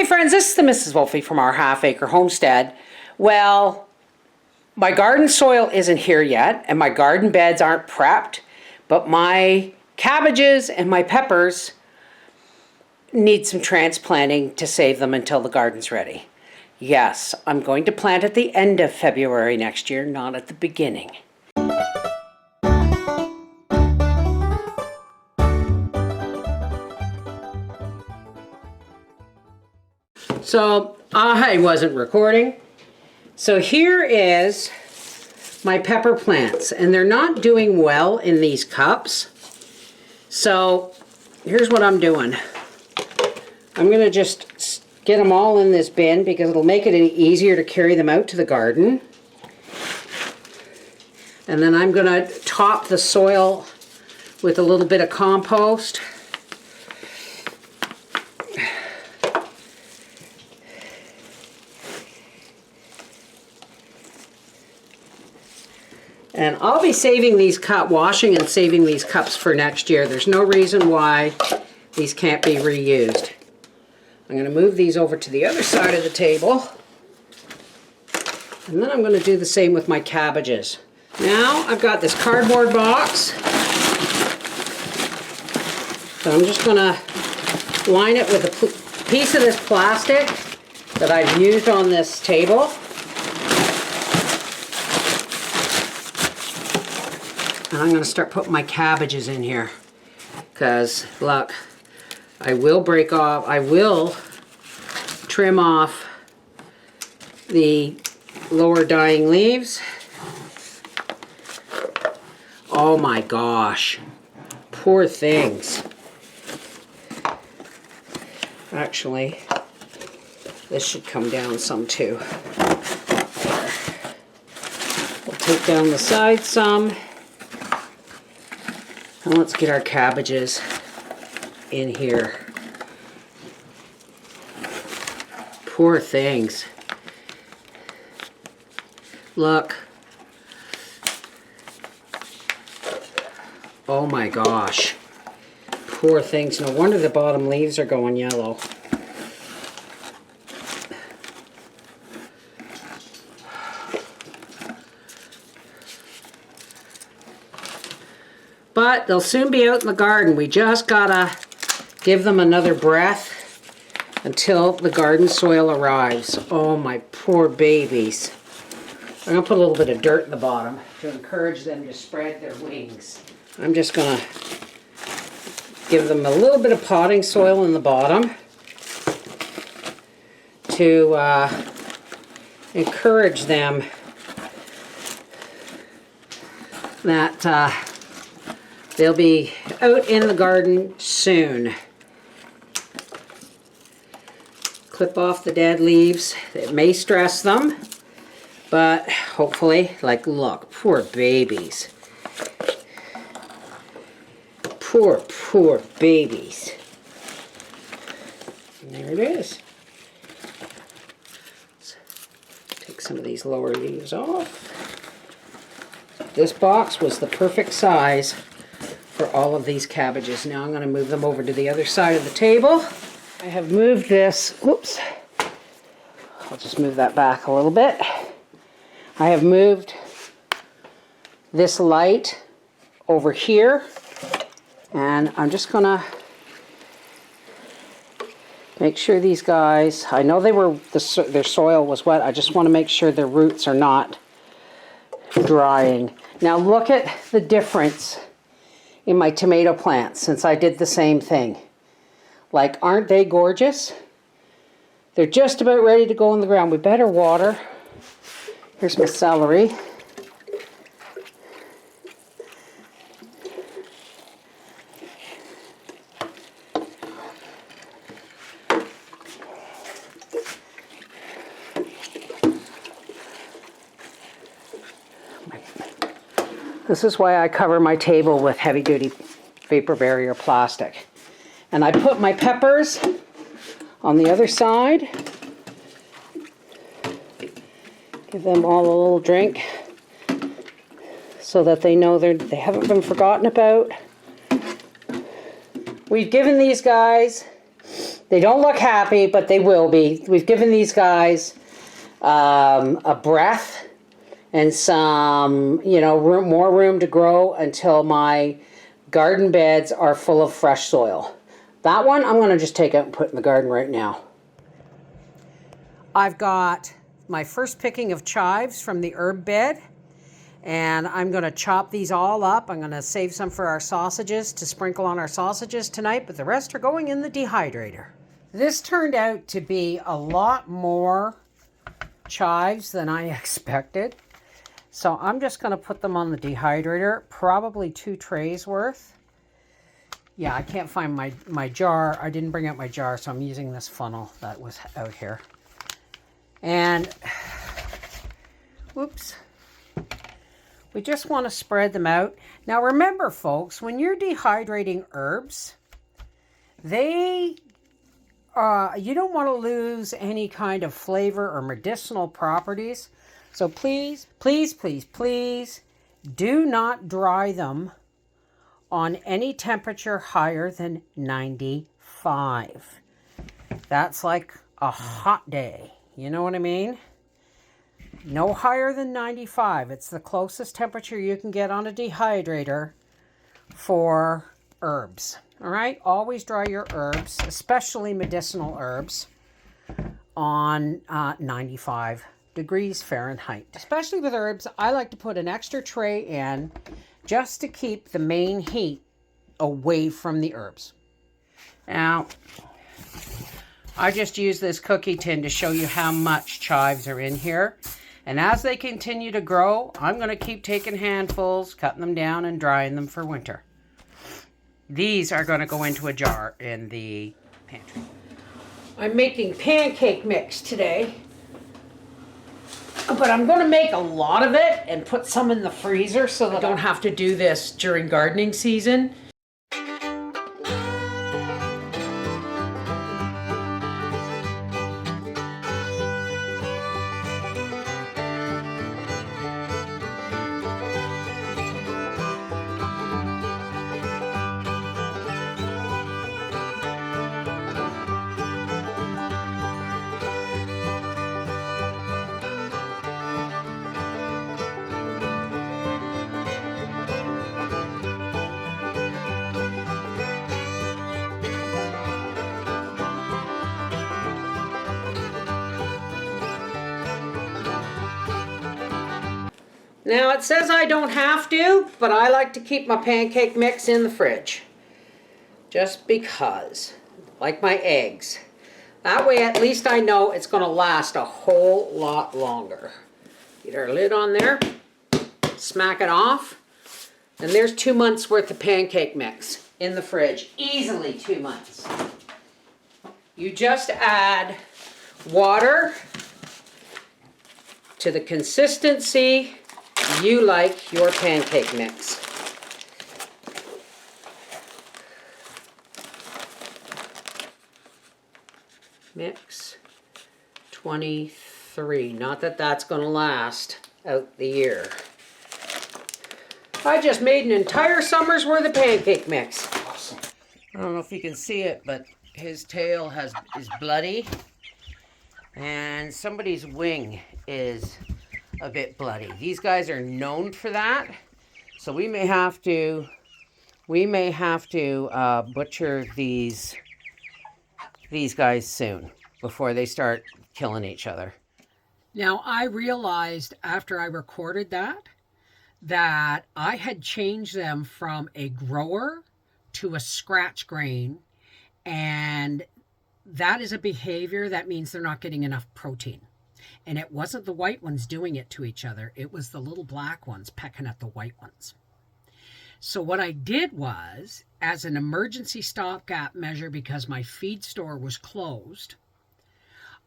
Hey friends, this is the Mrs. Wolfie from our half-acre homestead. Well, my garden soil isn't here yet, and my garden beds aren't prepped, but my cabbages and my peppers need some transplanting to save them until the garden's ready. Yes, I'm going to plant at the end of February next year, not at the beginning. So I wasn't recording. So here is my pepper plants, and they're not doing well in these cups. So here's what I'm doing. I'm gonna just get them all in this bin because it'll make it easier to carry them out to the garden. And then I'm gonna top the soil with a little bit of compost. And I'll be saving these washing and saving these cups for next year. There's no reason why these can't be reused. I'm going to move these over to the other side of the table. And then I'm going to do the same with my cabbages. Now I've got this cardboard box. So I'm just going to line it with a piece of this plastic that I've used on this table. And I'm going to start putting my cabbages in here. Because, look, I will trim off the lower dying leaves. Oh my gosh. Poor things. Actually, this should come down some too. We'll take down the side some. And let's get our cabbages in here. Poor things. Look. Oh my gosh. Poor things. No wonder the bottom leaves are going yellow. But they'll soon be out in the garden. We just gotta give them another breath until the garden soil arrives. Oh, my poor babies. I'm gonna put a little bit of dirt in the bottom to encourage them to spread their wings. I'm just gonna give them a little bit of potting soil in the bottom to encourage them that they'll be out in the garden soon. Clip off the dead leaves. It may stress them, but hopefully, like, look, poor babies. Poor babies. And there it is. Let's take some of these lower leaves off. This box was the perfect size for all of these cabbages. Now I'm going to move them over to the other side of the table. I have moved this, whoops, I'll just move that back a little bit. I have moved this light over here, and I'm just going to make sure these guys, I know their soil was wet, I just want to make sure their roots are not drying. Now look at the difference in my tomato plants since I did the same thing. Like, aren't they gorgeous? They're just about ready to go in the ground. We better water. Here's my celery. This is why I cover my table with heavy-duty vapor barrier plastic. And I put my peppers on the other side. Give them all a little drink so that they know they haven't been forgotten about. We've given these guys They don't look happy, but they will be. We've given these guys a breath and some, more room to grow until my garden beds are full of fresh soil. That one I'm going to just take out and put in the garden right now. I've got my first picking of chives from the herb bed, and I'm going to chop these all up. I'm going to save some for our sausages to sprinkle on our sausages tonight, but the rest are going in the dehydrator. This turned out to be a lot more chives than I expected. So I'm just going to put them on the dehydrator, probably 2 trays worth. Yeah, I can't find my jar. I didn't bring out my jar, so I'm using this funnel that was out here. And, whoops, we just want to spread them out. Now remember, folks, when you're dehydrating herbs, you don't want to lose any kind of flavor or medicinal properties. So please, please, please, please do not dry them on any temperature higher than 95. That's like a hot day. You know what I mean? No higher than 95. It's the closest temperature you can get on a dehydrator for herbs. All right? Always dry your herbs, especially medicinal herbs, on 95 degrees Fahrenheit. Especially with herbs, I like to put an extra tray in just to keep the main heat away from the herbs. Now, I just use this cookie tin to show you how much chives are in here. And as they continue to grow, I'm going to keep taking handfuls, cutting them down, and drying them for winter. These are going to go into a jar in the pantry. I'm making pancake mix today. But I'm going to make a lot of it and put some in the freezer so that I don't have to do this during gardening season. Now it says I don't have to, but I like to keep my pancake mix in the fridge. Just because, like my eggs. That way at least I know it's going to last a whole lot longer. Get our lid on there, smack it off, and there's 2 months worth of pancake mix in the fridge. Easily 2 months. You just add water to the consistency you like your pancake mix. Mix 23. Not that that's going to last out the year. I just made an entire summer's worth of pancake mix. Awesome. I don't know if you can see it, but his tail is bloody, and somebody's wing is a bit bloody. These guys are known for that, so we may have to butcher these guys soon before they start killing each other. Now I realized after I recorded that I had changed them from a grower to a scratch grain, and that is a behavior that means they're not getting enough protein. And it wasn't the white ones doing it to each other. It was the little black ones pecking at the white ones. So what I did was, as an emergency stopgap measure, because my feed store was closed,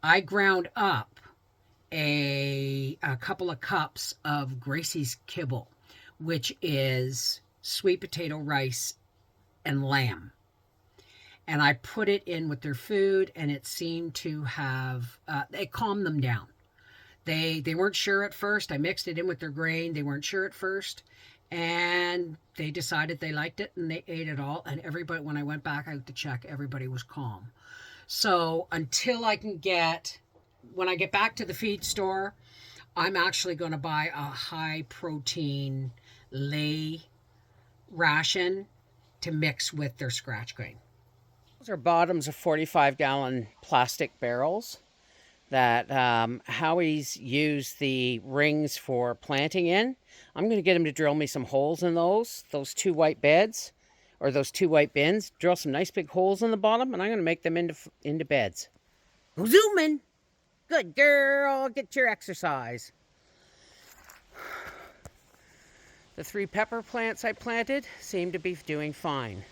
I ground up a couple of cups of Gracie's Kibble, which is sweet potato, rice, and lamb. And I put it in with their food, and it seemed to have, it calmed them down. They weren't sure at first. I mixed it in with their grain. They weren't sure at first. And they decided they liked it, and they ate it all. And everybody, when I went back out to check, everybody was calm. So until I can get, when I get back to the feed store, I'm actually going to buy a high protein lay ration to mix with their scratch grain. Those are bottoms of 45-gallon plastic barrels that Howie's used the rings for planting in. I'm going to get him to drill me some holes in those 2 white beds, or those 2 white bins. Drill some nice big holes in the bottom, and I'm going to make them into beds. Zooming! Good girl, get your exercise. The 3 pepper plants I planted seem to be doing fine.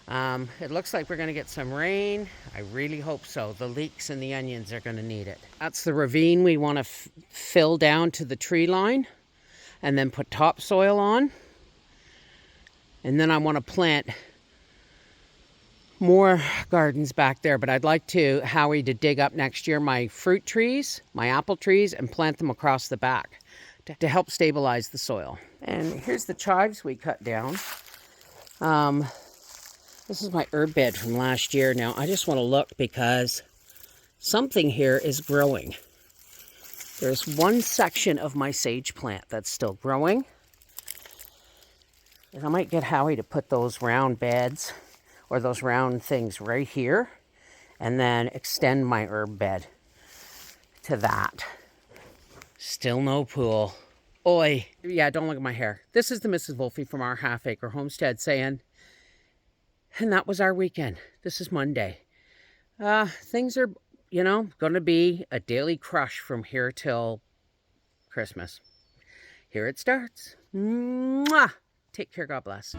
It looks like we're going to get some rain. I really hope so. The leeks and the onions are going to need it. That's the ravine we want to fill down to the tree line and then put topsoil on. And then I want to plant more gardens back there, but I'd like Howie to dig up next year my fruit trees, my apple trees, and plant them across the back to help stabilize the soil. And here's the chives we cut down. This is my herb bed from last year. Now, I just want to look because something here is growing. There's one section of my sage plant that's still growing. And I might get Howie to put those round beds or those round things right here and then extend my herb bed to that. Still no pool. Oi. Yeah, don't look at my hair. This is the Mrs. Wolfe from our half-acre homestead saying, and that was our weekend. This is Monday. Things are, going to be a daily crush from here till Christmas. Here it starts. Mwah! Take care. God bless.